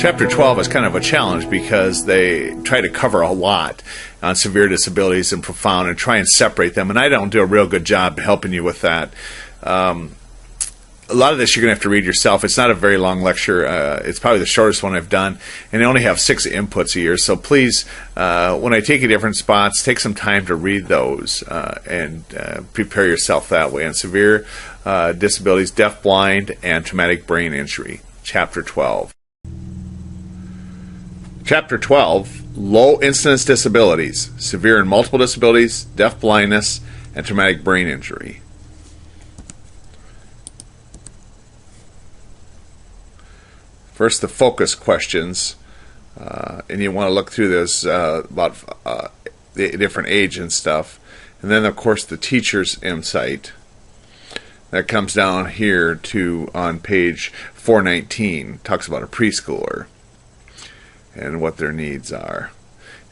Chapter 12 is kind of a challenge because they try to cover a lot on severe disabilities and profound and try and separate them, and I don't do a real good job helping you with that. A lot of this you're going to have to read yourself. It's not a very long lecture. It's probably the shortest one I've done, and I only have 6 inputs a year. So please, when I take you different spots, take some time to read those and prepare yourself that way. On severe disabilities, deaf, blind, and traumatic brain injury, Chapter 12. Chapter 12, Low Incidence Disabilities, Severe and Multiple Disabilities, Deaf Blindness, and Traumatic Brain Injury. First, the focus questions, and you want to look through this about the different age and stuff. And then, of course, the teacher's insight. That comes down here to on page 419, talks about a preschooler and what their needs are.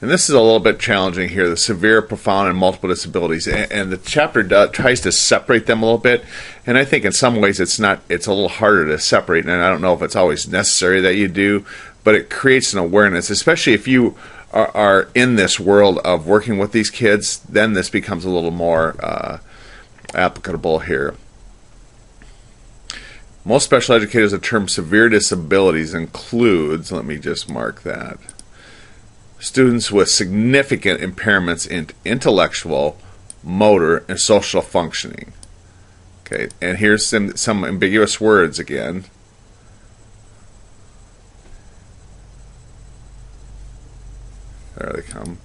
And this is a little bit challenging here, the severe, profound, and multiple disabilities. And the chapter tries to separate them a little bit. And I think in some ways it's a little harder to separate. And I don't know if it's always necessary that you do, but it creates an awareness, especially if you are in this world of working with these kids, then this becomes a little more applicable here. Most special educators, the term severe disabilities includes, let me just mark that, students with significant impairments in intellectual, motor, and social functioning. Okay, and here's some ambiguous words again. There they come.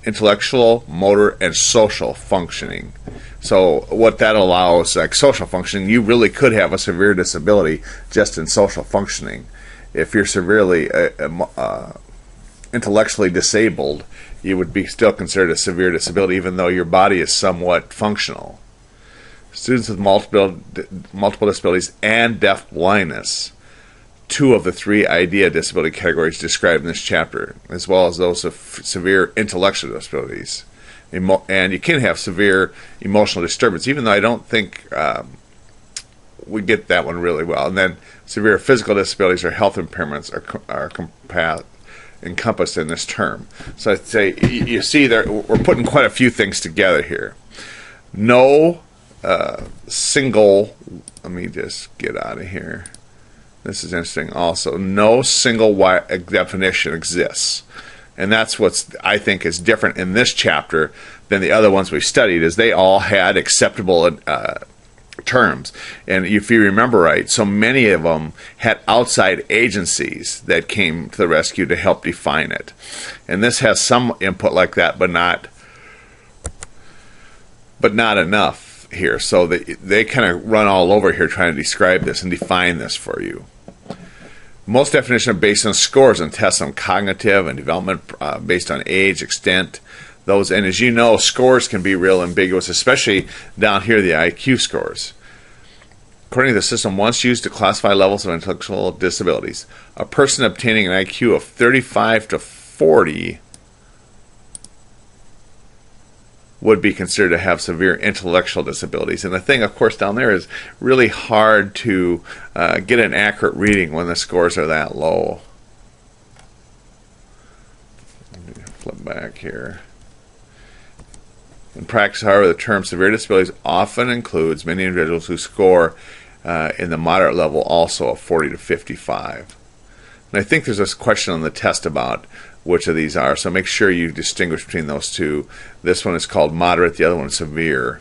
Intellectual, motor, and social functioning. So what that allows, like social functioning, you really could have a severe disability just in social functioning. If you're severely intellectually disabled, you would be still considered a severe disability even though your body is somewhat functional. Students with multiple disabilities and deaf blindness, 2 of the 3 IDEA disability categories described in this chapter, as well as those of severe intellectual disabilities. And you can have severe emotional disturbance, even though I don't think we get that one really well. And then severe physical disabilities or health impairments are encompassed in this term. So I'd say you see there we're putting quite a few things together here. No single, let me just get out of here. This is interesting also. No single definition exists. And that's what I think is different in this chapter than the other ones we studied, is they all had acceptable terms. And if you remember right, so many of them had outside agencies that came to the rescue to help define it. And this has some input like that, but not enough here. So they kind of run all over here trying to describe this and define this for you. Most definitions are based on scores and tests on cognitive and development based on age, extent, those. And as you know, scores can be real ambiguous, especially down here, the IQ scores. According to the system once used to classify levels of intellectual disabilities, a person obtaining an IQ of 35 to 40 would be considered to have severe intellectual disabilities. And the thing, of course, down there is really hard to get an accurate reading when the scores are that low. Let me flip back here. In practice, however, the term severe disabilities often includes many individuals who score in the moderate level also of 40 to 55. And I think there's this question on the test about which of these are, so make sure you distinguish between those two. This one is called moderate, the other one is severe.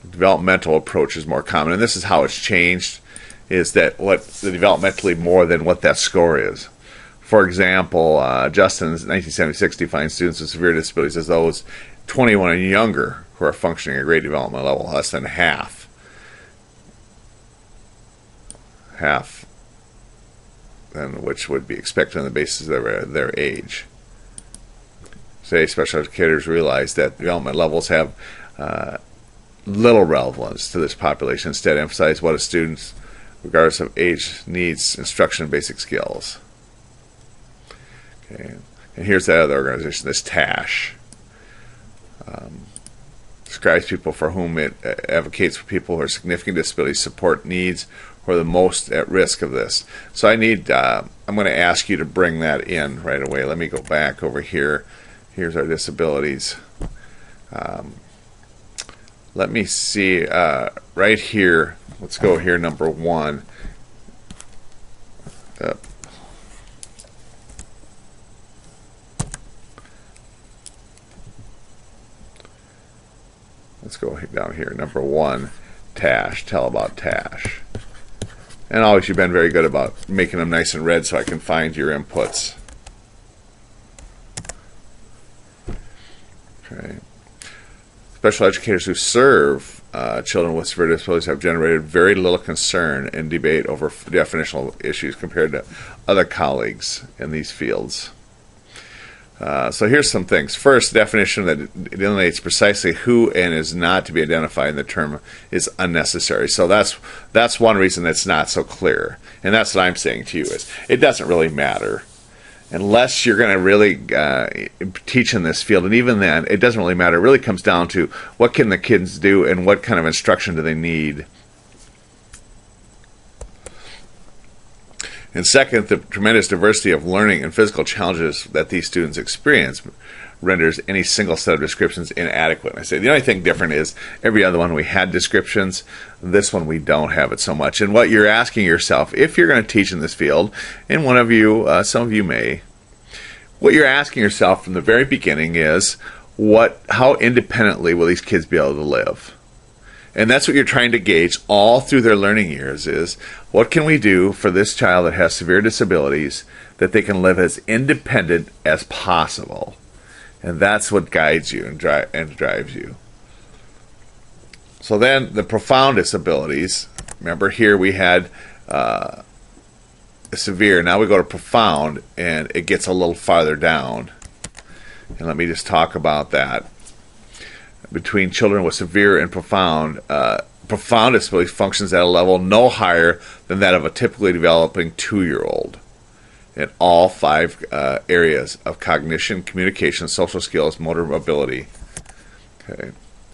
Developmental approach is more common, and this is how it's changed, is that what the developmentally more than what that score is. For example, Justin's 1976 defines students with severe disabilities as those 21 and younger who are functioning at a grade development level less than half than which would be expected on the basis of their age. Today, special educators realize that development levels have little relevance to this population. Instead, emphasize what a student, regardless of age, needs: instruction and basic skills. Okay. And here's that other organization, this TASH. Describes people for whom it advocates for people who are significant disabilities, support needs, who are the most at risk of this. So I'm going to ask you to bring that in right away. Let me go back over here. Here's our disabilities. Let me see right here. Let's go here, number 1. Let's go down here. Number 1, TASH. Tell about TASH. And always you've been very good about making them nice and red so I can find your inputs. Okay. Special educators who serve children with severe disabilities have generated very little concern and debate over definitional issues compared to other colleagues in these fields. So here's some things. First, definition that delineates precisely who and is not to be identified in the term is unnecessary. So that's one reason it's not so clear. And that's what I'm saying to you is it doesn't really matter. Unless you're going to really teach in this field, and even then, it doesn't really matter. It really comes down to what can the kids do and what kind of instruction do they need. And second, the tremendous diversity of learning and physical challenges that these students experience renders any single set of descriptions inadequate. And I say the only thing different is every other one we had descriptions. This one we don't have it so much. And what you're asking yourself, if you're going to teach in this field, and one of you, some of you may, what you're asking yourself from the very beginning is, how independently will these kids be able to live? And that's what you're trying to gauge all through their learning years is, what can we do for this child that has severe disabilities that they can live as independent as possible? And that's what guides you and drives you. So then the profound disabilities, remember here we had severe, now we go to profound and it gets a little farther down. And let me just talk about that. Between children with severe and profound disability functions at a level no higher than that of a typically developing 2-year-old in all 5 areas of cognition, communication, social skills, motor mobility. Okay,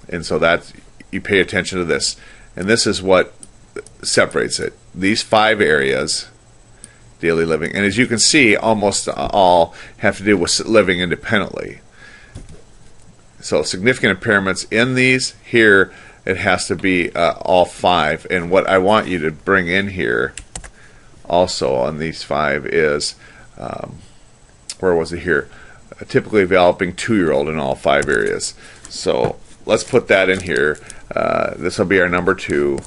and so that you pay attention to this, and this is what separates it. These 5 areas, daily living, and as you can see, almost all have to do with living independently. So significant impairments in these, here it has to be all 5. And what I want you to bring in here also on these 5 is, where was it here? A typically developing 2-year-old in all 5 areas. So let's put that in here. This will be our number 2.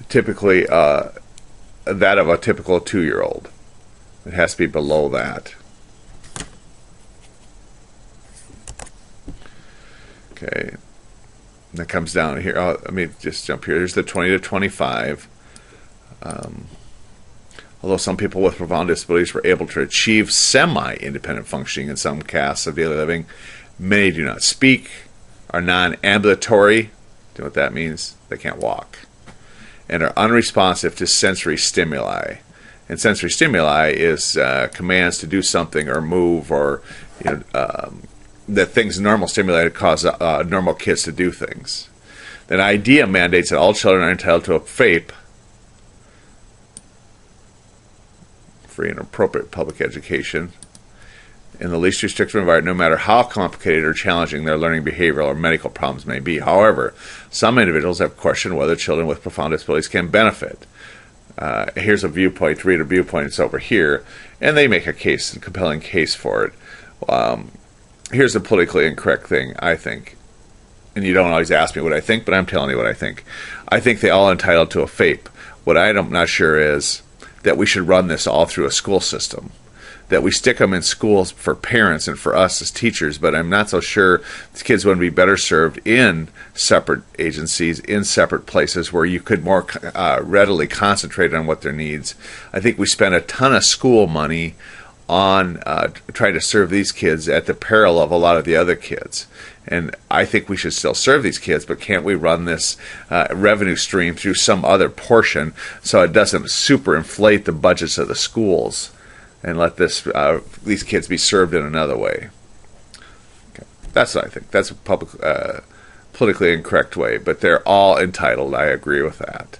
Typically that of a typical 2-year-old. It has to be below that. Okay, and that comes down here. Let me just jump here. There's the 20 to 25. Although some people with profound disabilities were able to achieve semi-independent functioning in some casts of daily living, many do not speak, are non-ambulatory. Do you know what that means? They can't walk. And are unresponsive to sensory stimuli. And sensory stimuli is commands to do something or move or that things normal stimuli cause normal kids to do things. Then IDEA mandates that all children are entitled to a FAPE, free and appropriate public education, in the least restrictive environment, no matter how complicated or challenging their learning, behavioral, or medical problems may be. However, some individuals have questioned whether children with profound disabilities can benefit. Here's a viewpoint, read a viewpoint, it's over here, and they make a case, a compelling case for it. Here's the politically incorrect thing, I think. And you don't always ask me what I think, but I'm telling you what I think. I think they all are entitled to a FAPE. What I'm not sure is that we should run this all through a school system. That we stick them in schools for parents and for us as teachers, but I'm not so sure the kids would be better served in separate agencies, in separate places where you could more readily concentrate on what their needs. I think we spend a ton of school money on trying to serve these kids at the peril of a lot of the other kids. And I think we should still serve these kids, but can't we run this revenue stream through some other portion so it doesn't super inflate the budgets of the schools and let these kids be served in another way? Okay. That's what I think. That's a politically incorrect way, but they're all entitled. I agree with that.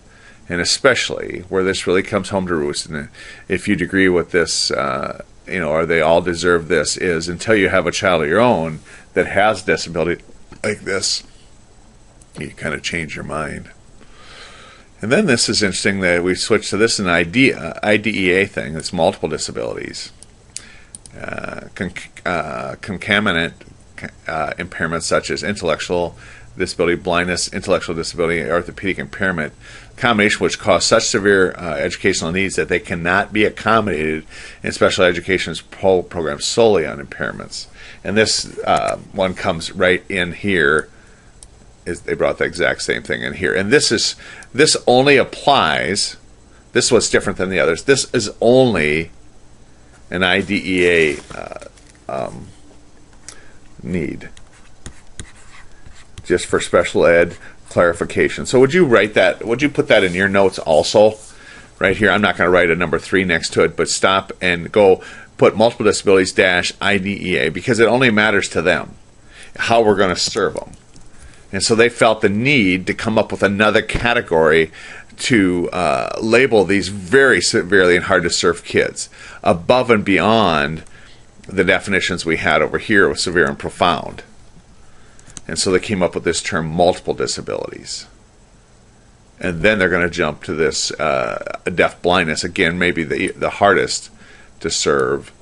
And especially where this really comes home to roost, and if you'd agree with this, or they all deserve this, is until you have a child of your own that has disability like this, you kind of change your mind. And then this is interesting that we switch to this, an IDEA thing, that's multiple disabilities. Concomitant impairments such as intellectual disability, blindness, intellectual disability, orthopedic impairment, combination which cause such severe educational needs that they cannot be accommodated in special education programs solely on impairments. And this one comes right in here. They brought the exact same thing in here. And this only applies, this is what's different than the others, this is only an IDEA need, just for special ed clarification. So would you write that, would you put that in your notes also, right here? I'm not going to write a number 3 next to it, but stop and go put multiple disabilities - IDEA, because it only matters to them how we're going to serve them. And so they felt the need to come up with another category to label these very severely and hard to serve kids above and beyond the definitions we had over here with severe and profound. And so they came up with this term multiple disabilities. And then they're going to jump to this deaf blindness, again, maybe the hardest to serve,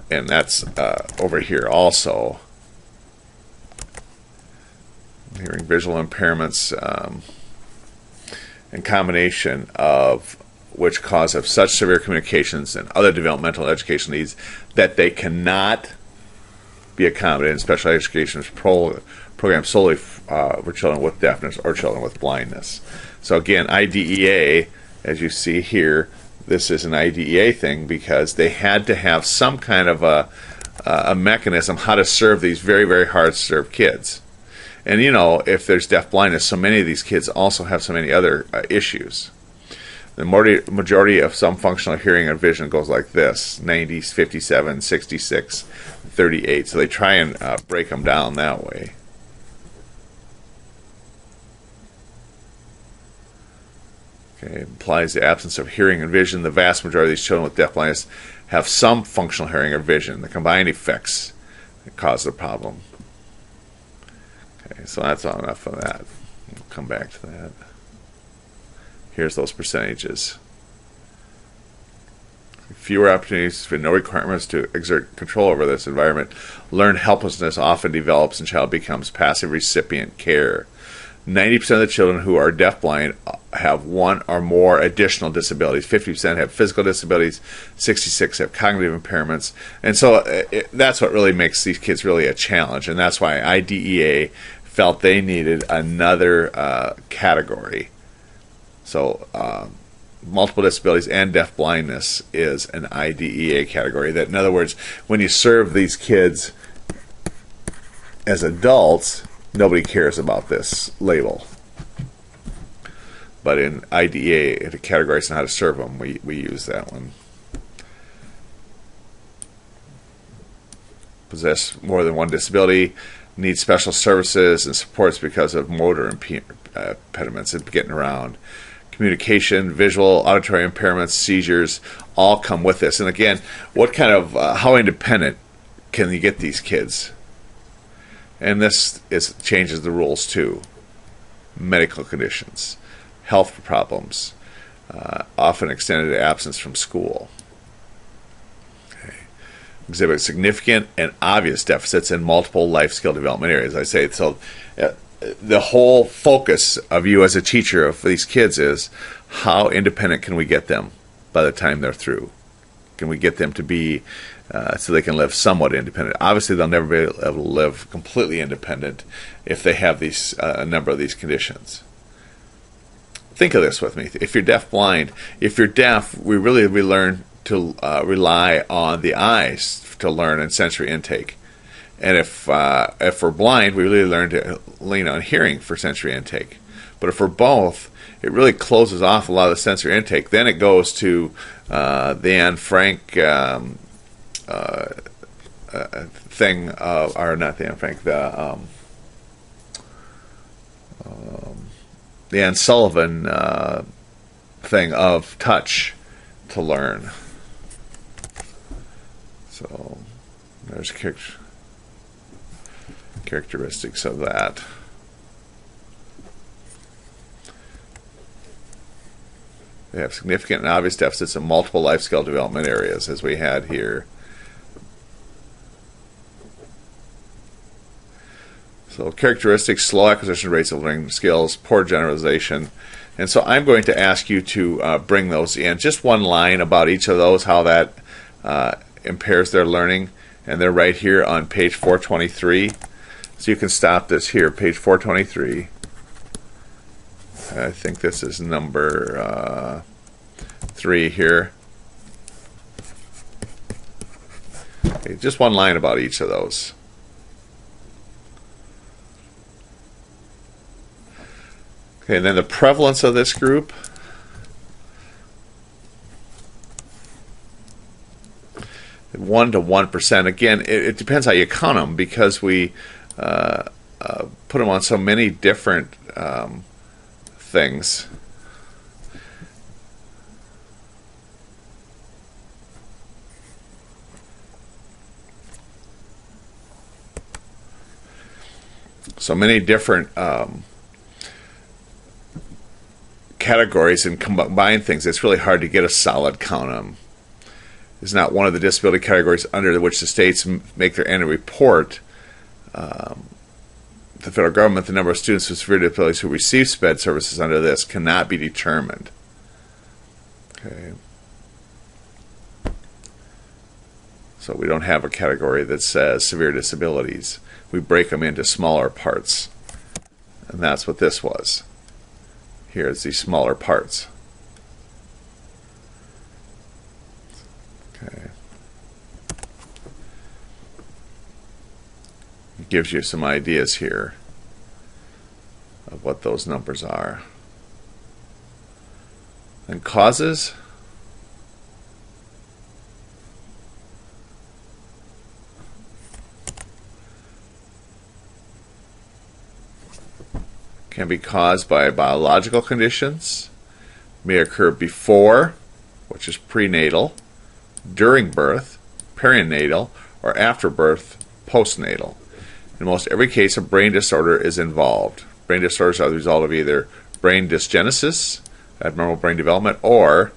and that's over here also. Hearing visual impairments in combination of which cause of such severe communications and other developmental education needs that they cannot be accommodated in special education programs solely for children with deafness or children with blindness. So again, IDEA, as you see here, this is an IDEA thing because they had to have some kind of a mechanism how to serve these very, very hard to serve kids. And if there's deaf blindness, so many of these kids also have so many other issues. The majority of some functional hearing or vision goes like this: 90, 57, 66, 38. So they try and break them down that way. Okay, implies the absence of hearing and vision. The vast majority of these children with deaf blindness have some functional hearing or vision. The combined effects that cause the problem. Okay, so that's all enough of that. We'll come back to that. Here's those percentages. Fewer opportunities, but no requirements to exert control over this environment. Learned helplessness often develops and child becomes passive recipient care. 90% of the children who are deafblind have one or more additional disabilities. 50% have physical disabilities. 66% have cognitive impairments. And so that's what really makes these kids really a challenge. And that's why IDEA felt they needed another category. So multiple disabilities and deafblindness is an IDEA category. That, in other words, when you serve these kids as adults, nobody cares about this label. But in IDEA, to categorize on how to serve them, we use that one. Possess more than one disability, need special services and supports because of motor impediments and getting around. Communication, visual, auditory impairments, seizures, all come with this. And again, what kind of, how independent can you get these kids? And this changes the rules too. Medical conditions, health problems, often extended absence from school. Okay. Exhibit significant and obvious deficits in multiple life skill development areas. I say so. The whole focus of you as a teacher of these kids is how independent can we get them by the time they're through? Can we get them to be so they can live somewhat independent? Obviously, they'll never be able to live completely independent if they have these a number of these conditions. Think of this with me. If you're deaf-blind, if you're deaf, we learn to rely on the eyes to learn and sensory intake. And if we're blind, we really learn to lean on hearing for sensory intake. But if we're both, it really closes off a lot of the sensory intake. Then it goes to the Anne Frank thing, or not the Anne Frank, the Anne Sullivan thing of touch to learn. So there's characteristics of that. They have significant and obvious deficits in multiple life skill development areas, as we had here. So characteristics: slow acquisition rates of learning skills, poor generalization. And so I'm going to ask you to bring those in. Just one line about each of those, how that impairs their learning. And they're right here on page 423. So you can stop this here, page 423. I think this is number 3 here. Okay, just one line about each of those. Okay, and then the prevalence of this group. One to 1%. Again, it depends how you count them, because we put them on so many different things. So many different categories and combine things. It's really hard to get a solid count on them. Is not one of the disability categories under which the states make their annual report. The federal government, the number of students with severe disabilities who receive SPED services under this cannot be determined. Okay. So we don't have a category that says severe disabilities. We break them into smaller parts. And that's what this was. Here's these smaller parts. Okay. It gives you some ideas here of what those numbers are. And causes. Can be caused by biological conditions, may occur before, which is prenatal, during birth, perinatal, or after birth, postnatal. In most every case, a brain disorder is involved. Brain disorders are the result of either brain dysgenesis, abnormal brain development, or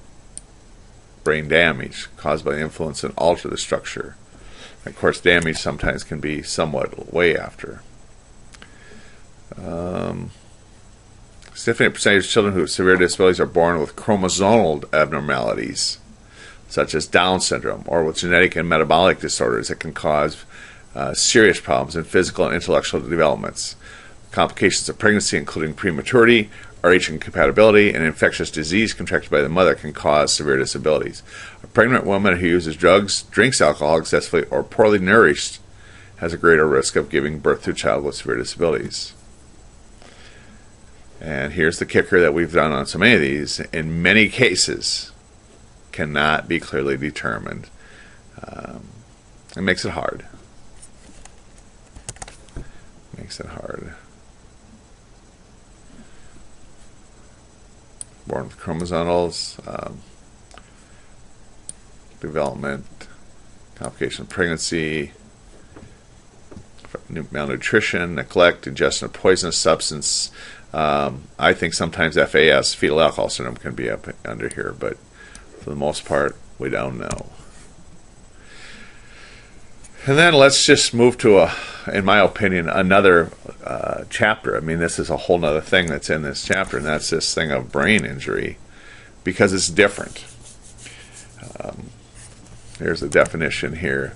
brain damage caused by the influence and alter the structure. Of course, damage sometimes can be somewhat way after. Significant percentage of children who have severe disabilities are born with chromosomal abnormalities, such as Down syndrome, or with genetic and metabolic disorders that can cause serious problems in physical and intellectual developments. Complications of pregnancy, including prematurity, RH incompatibility, and infectious disease contracted by the mother can cause severe disabilities. A pregnant woman who uses drugs, drinks alcohol excessively, or poorly nourished has a greater risk of giving birth to a child with severe disabilities. And here's the kicker that we've done on so many of these. In many cases, cannot be clearly determined. It makes it hard. Makes it hard. Born with chromosomes, development, complication of pregnancy, malnutrition, neglect, ingestion of poisonous substance. I think sometimes FAS, fetal alcohol syndrome, can be up under here, but for the most part, we don't know. And then let's just move to, in my opinion, another chapter. I mean, this is a whole other thing that's in this chapter, and that's this thing of brain injury, because it's different. Here's the definition here.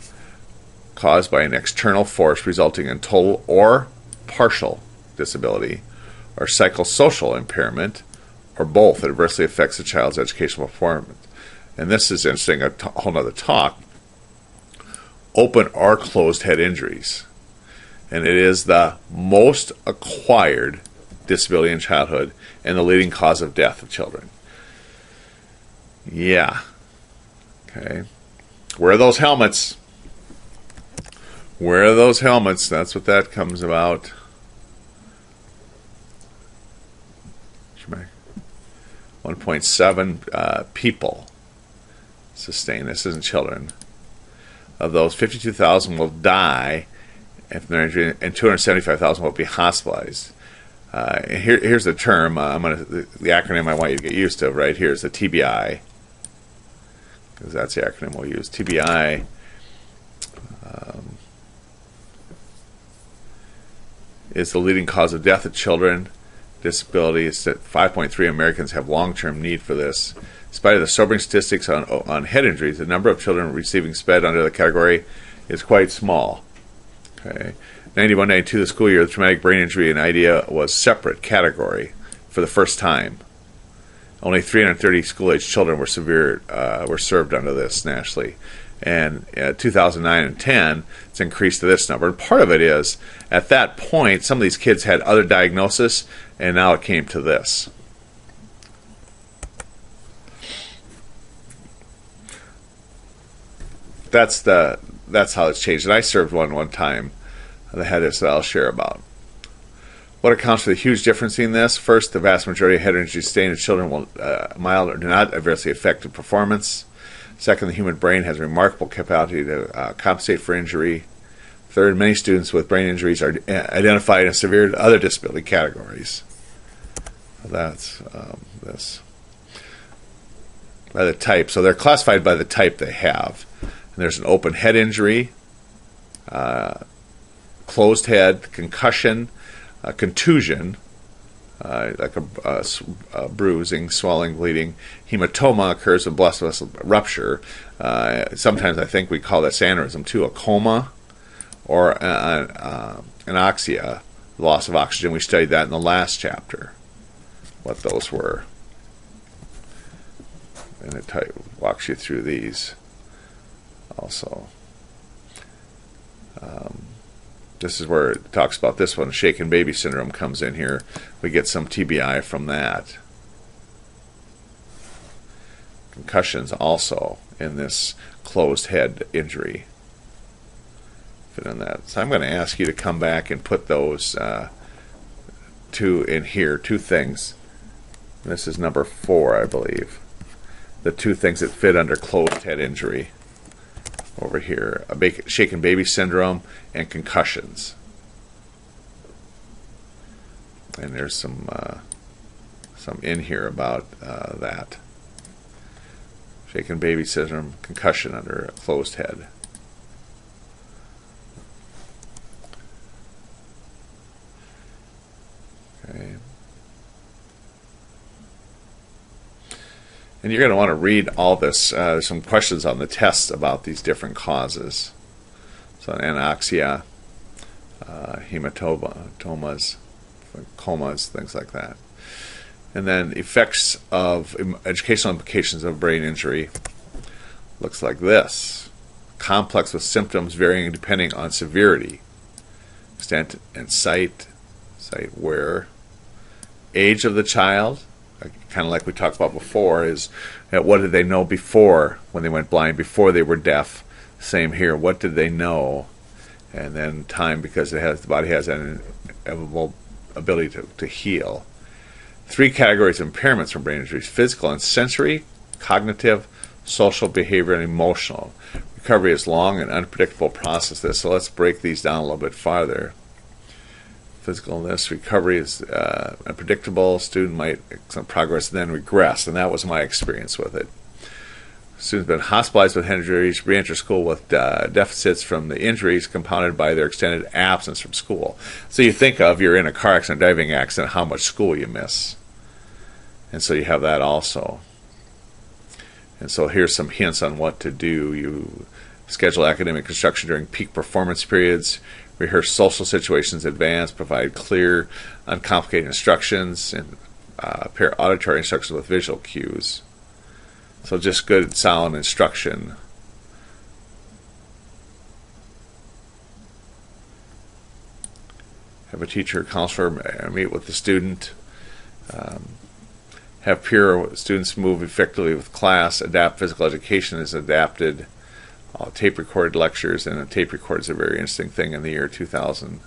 Caused by an external force resulting in total or partial disability, or psychosocial impairment, or both, that adversely affects a child's educational performance. And this is interesting, a whole other talk. Open or closed head injuries. And it is the most acquired disability in childhood and the leading cause of death of children. Yeah. Okay. Wear those helmets. Wear those helmets. That's what that comes about. 1.7 people sustained. This isn't children. Of those, 52,000 will die if they're injured, and 275,000 will be hospitalized. Here's the term. The acronym I want you to get used to right here is the TBI, because that's the acronym we'll use. TBI is the leading cause of death of children. Disability is that 5.3 Americans have long-term need for this. In spite of the sobering statistics on head injuries, the number of children receiving SPED under the category is quite small. Okay. 91-92, the school year, the traumatic brain injury and IDEA was separate category for the first time. Only 330 school-age children were served under this nationally. And 2009 and 10, it's increased to this number. And part of it is, at that point, some of these kids had other diagnosis, and now it came to this. That's how it's changed. And I served one time that had this that I'll share about. What accounts for the huge difference in this? First, the vast majority of head injuries sustained in children will mild or do not adversely affect performance. Second, the human brain has a remarkable capacity to compensate for injury. Third, many students with brain injuries are identified in severe other disability categories. That's this. By the type. So they're classified by the type they have. And there's an open head injury, closed head, concussion, contusion, like a bruising, swelling, bleeding. Hematoma occurs with blood vessel rupture. Sometimes I think we call this aneurysm too, a coma, or anoxia, loss of oxygen. We studied that in the last chapter, what those were. And it walks you through these also. This is where it talks about this one. Shaken baby syndrome comes in here. We get some TBI from that. Concussions also in this closed head injury. Fit in that. So I'm going to ask you to come back and put those two in here. Two things. This is number 4, I believe. The two things that fit under closed head injury. Over here, shaken baby syndrome and concussions. And there's some in here about that. Shaken baby syndrome, concussion under a closed head. Okay. And you're going to want to read all this. There's some questions on the test about these different causes. So anoxia, hematomas, comas, things like that. And then effects of educational implications of brain injury looks like this. Complex with symptoms varying depending on severity, extent and sight wear, age of the child, kind of like we talked about before, is what did they know before when they went blind, before they were deaf? Same here. What did they know? And then time, because the body has an inevitable ability to heal. 3 categories of impairments from brain injuries: physical and sensory, cognitive, social, behavior, and emotional. Recovery is long and unpredictable process. So let's break these down a little bit farther. Physicalness, recovery is unpredictable. Student might make some progress and then regress, and that was my experience with it. Students have been hospitalized with head injuries, re-enter school with deficits from the injuries compounded by their extended absence from school. So you think of, you're in a car accident, driving accident, how much school you miss. And so you have that also. And so here's some hints on what to do. You schedule academic instruction during peak performance periods, rehearse social situations in advance, provide clear, uncomplicated instructions, and pair auditory instructions with visual cues. So just good, sound instruction. Have a teacher or counselor meet with the student. Have peer students move effectively with class. Adapt physical education is adapted. Tape recorded lectures, and a tape record is a very interesting thing in the year 2000.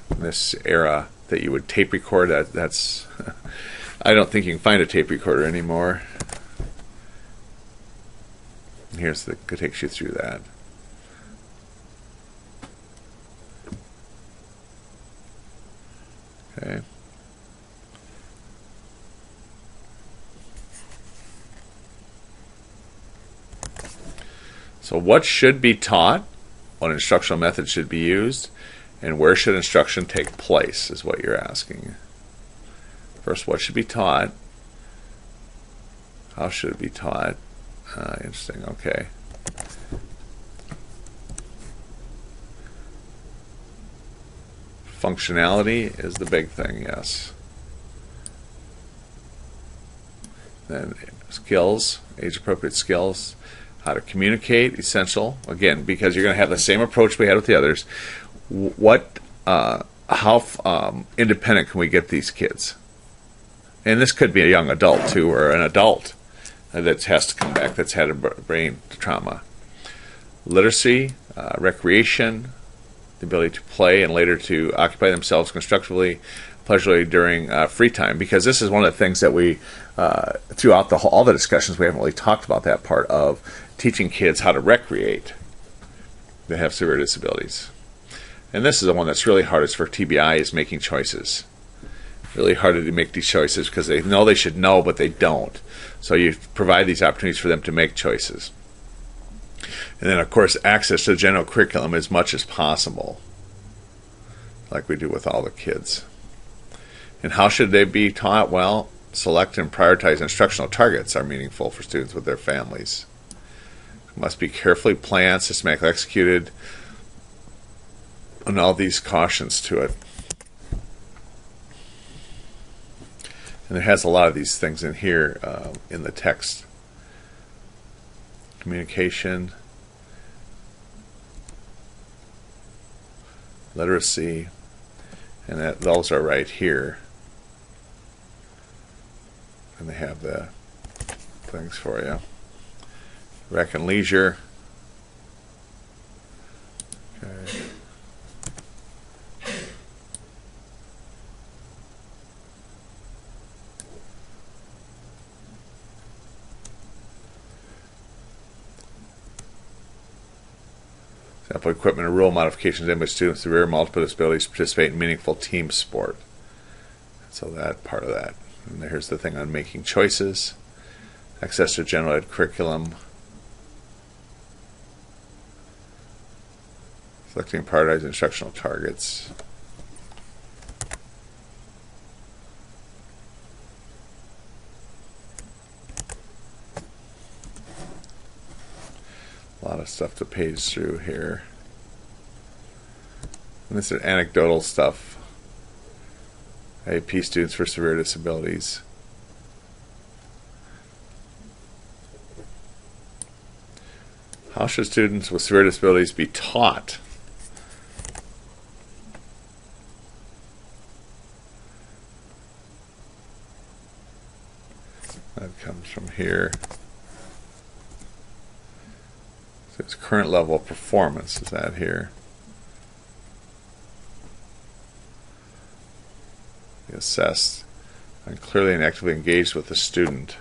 In this era that you would tape record, that's I don't think you can find a tape recorder anymore. Here's the, it takes you through that. Okay. So what should be taught, what instructional method should be used, and where should instruction take place is what you're asking. First, what should be taught? How should it be taught? Interesting, okay. Functionality is the big thing, yes. Then skills, age-appropriate skills. How to communicate, essential. Again, because you're going to have the same approach we had with the others. How independent can we get these kids? And this could be a young adult too, or an adult that has to come back, that's had a brain trauma. Literacy, recreation, the ability to play and later to occupy themselves constructively, pleasurably during free time. Because this is one of the things that we, throughout all the discussions, we haven't really talked about that part of teaching kids how to recreate that have severe disabilities. And this is the one that's really hardest for TBI, is making choices. Really hard to make these choices because they know they should know, but they don't. So you provide these opportunities for them to make choices. And then, of course, access to the general curriculum as much as possible, like we do with all the kids. And how should they be taught? Well, select and prioritize instructional targets are meaningful for students with their families. Must be carefully planned, systematically executed, and all these cautions to it. And it has a lot of these things in here in the text. Communication, literacy, and those are right here. And they have the things for you. Rec and leisure. Okay. Example, equipment and rule modifications in which students with severe multiple disabilities participate in meaningful team sport. So that part of that. And here's the thing on making choices. Access to general ed curriculum. Selecting and prioritizing instructional targets. A lot of stuff to page through here. And this is anecdotal stuff. AP students for severe disabilities. How should students with severe disabilities be taught? That comes from here. So its current level of performance is that here. Be assessed and clearly and actively engaged with the student.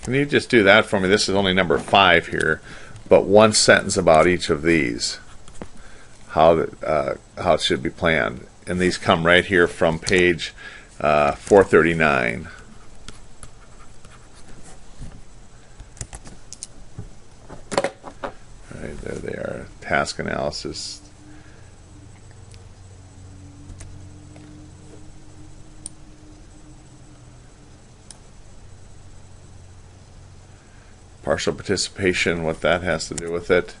Can you just do that for me? This is only number 5 here, but one sentence about each of these, how it should be planned. And these come right here from page 439. Right, there they are. Task analysis. Partial participation, what that has to do with it.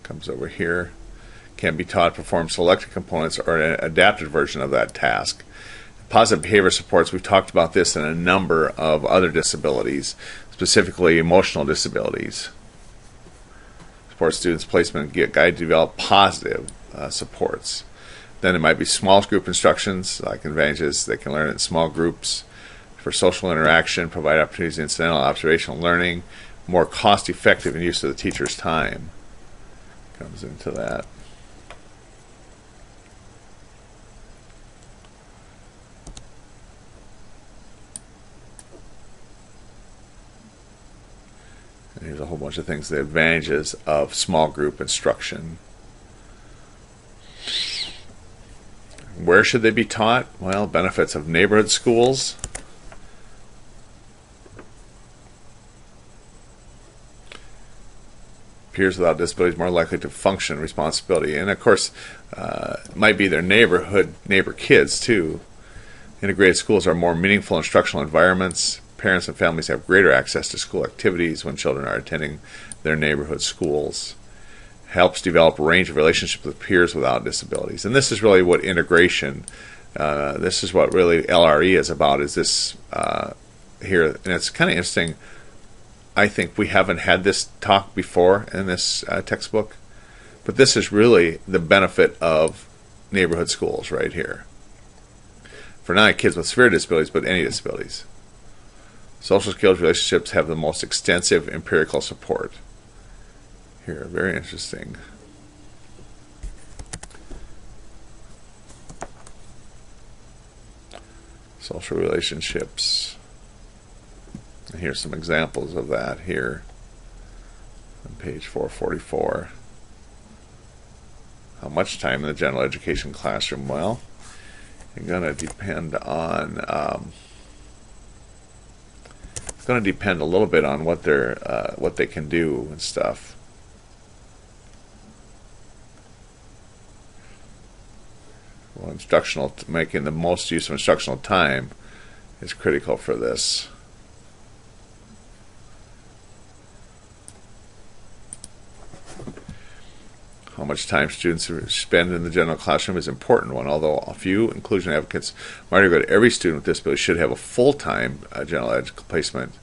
Comes over here. Can be taught to perform selected components or an adapted version of that task. Positive behavior supports, we've talked about this in a number of other disabilities, specifically emotional disabilities. Support students' placement and guide to develop positive supports. Then it might be small group instructions, like advantages they can learn in small groups. For social interaction, provide opportunities for incidental observational learning, more cost-effective in use of the teacher's time. Comes into that. Here's a whole bunch of things, the advantages of small group instruction. Where should they be taught? Well, benefits of neighborhood schools. Peers without disabilities more likely to function responsibility. And of course, it might be their neighbor kids too. Integrated schools are more meaningful instructional environments. Parents and families have greater access to school activities when children are attending their neighborhood schools. Helps develop a range of relationships with peers without disabilities. And this is really what integration, this is what really LRE is about, is this here. And it's kind of interesting. I think we haven't had this talk before in this textbook, but this is really the benefit of neighborhood schools right here. For not kids with severe disabilities, but any disabilities. Social skills relationships have the most extensive empirical support. Here, very interesting. Social relationships. And here's some examples of that here on page 444. How much time in the general education classroom? Well, it's going to depend on it's going to depend a little bit on what they can do and stuff. Well, making the most use of instructional time is critical for this. How much time students spend in the general classroom is an important one, although a few inclusion advocates might argue that every student with disability should have a full-time general ed placement.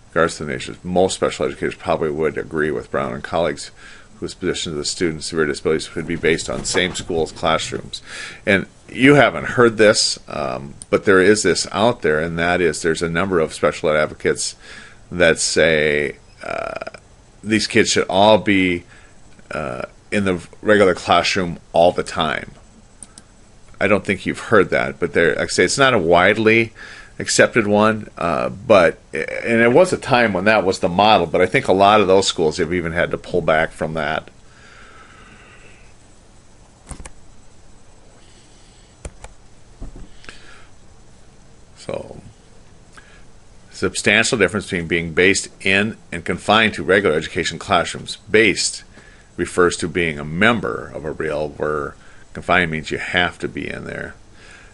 Regardless of the nature, most special educators probably would agree with Brown and colleagues whose positions of the students with severe disabilities could be based on same schools classrooms. And you haven't heard this, but there is this out there, and that is there's a number of special ed advocates that say these kids should all be in the regular classroom all the time. I don't think you've heard that, but like I say, it's not a widely accepted one, and it was a time when that was the model, but I think a lot of those schools have even had to pull back from that. So, substantial difference between being based in and confined to regular education classrooms. Based refers to being a member of a real, where confined means you have to be in there.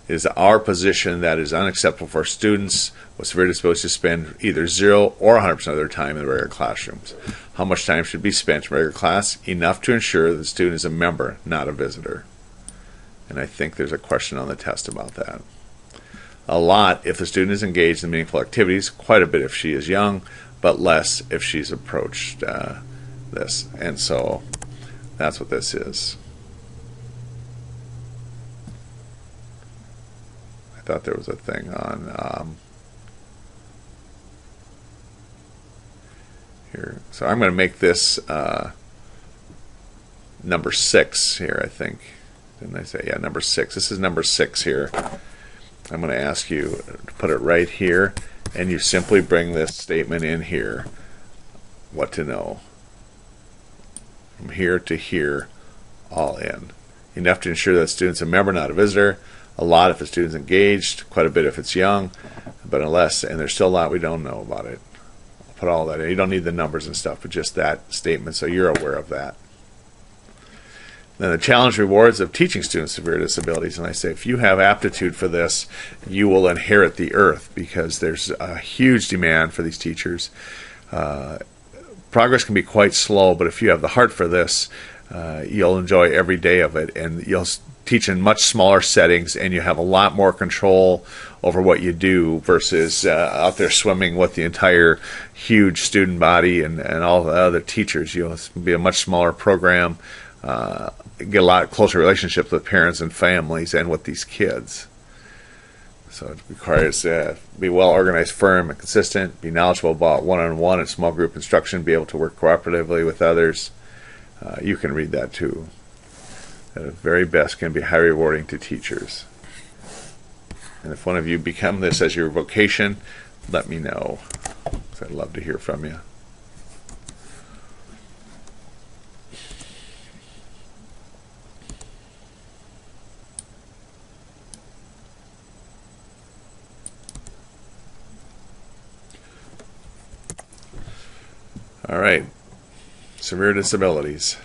It is our position that it is unacceptable for students with severe disabilities to spend either 0 or 100% of their time in the regular classrooms. How much time should be spent in regular class? Enough to ensure the student is a member, not a visitor. And I think there's a question on the test about that. A lot if the student is engaged in meaningful activities, quite a bit if she is young, but less if she's approached this. And so that's what this is. I thought there was a thing on here. So I'm going to make this number 6 here, I think. Didn't I say? Yeah, number 6. This is number 6 here. I'm going to ask you to put it right here, and you simply bring this statement in here. What to know. From here to here, all in. Enough to ensure that the student's a member, not a visitor. A lot if the student's engaged, quite a bit if it's young, but unless, and there's still a lot we don't know about it. I'll put all that in. You don't need the numbers and stuff, but just that statement so you're aware of that. Then the challenge rewards of teaching students with severe disabilities. And I say, if you have aptitude for this, you will inherit the earth, because there's a huge demand for these teachers. Progress can be quite slow, but if you have the heart for this, you'll enjoy every day of it, and you'll teach in much smaller settings, and you have a lot more control over what you do versus out there swimming with the entire huge student body and all the other teachers. You'll be a much smaller program, get a lot closer relationships with parents and families and with these kids. So it requires be well organized, firm, and consistent, be knowledgeable about one-on-one and small group instruction, be able to work cooperatively with others. You can read that too. At the very best can be highly rewarding to teachers. And if one of you become this as your vocation, let me know, because I'd love to hear from you. All right. Severe disabilities.